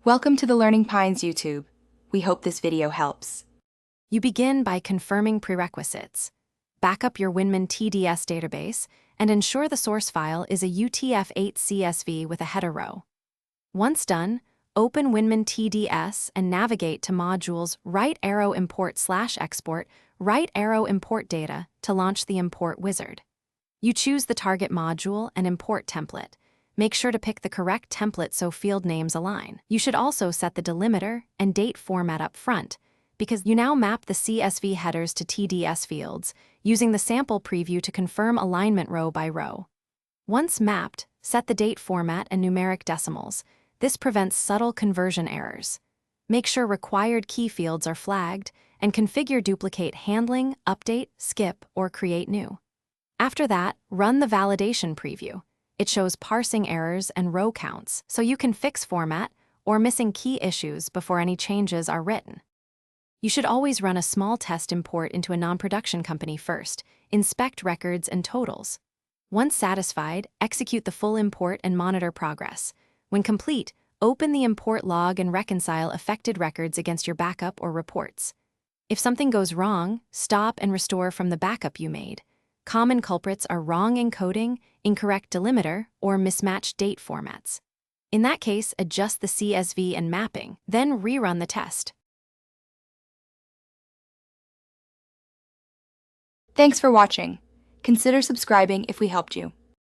Welcome to the Learning Pines YouTube. We hope this video helps. You begin by confirming prerequisites. Back up your WinMan TDS database and ensure the source file is a UTF-8 CSV with a header row. Once done, open WinMan TDS and navigate to modules right arrow import/export, right arrow import data to launch the import wizard. You choose the target module and import template. Make sure to pick the correct template so field names align. You should also set the delimiter and date format up front, because you now map the CSV headers to TDS fields, using the sample preview to confirm alignment row by row. Once mapped, set the date format and numeric decimals. This prevents subtle conversion errors. Make sure required key fields are flagged, and configure duplicate handling, update, skip, or create new. After that, run the validation preview. It shows parsing errors and row counts, so you can fix format or missing key issues before any changes are written. You should always run a small test import into a non-production company first. Inspect records and totals. Once satisfied, execute the full import and monitor progress. When complete, open the import log and reconcile affected records against your backup or reports. If something goes wrong, stop and restore from the backup you made. Common culprits are wrong encoding, incorrect delimiter, or mismatched date formats. In that case, adjust the CSV and mapping, then rerun the test. Thanks for watching. Consider subscribing if we helped you.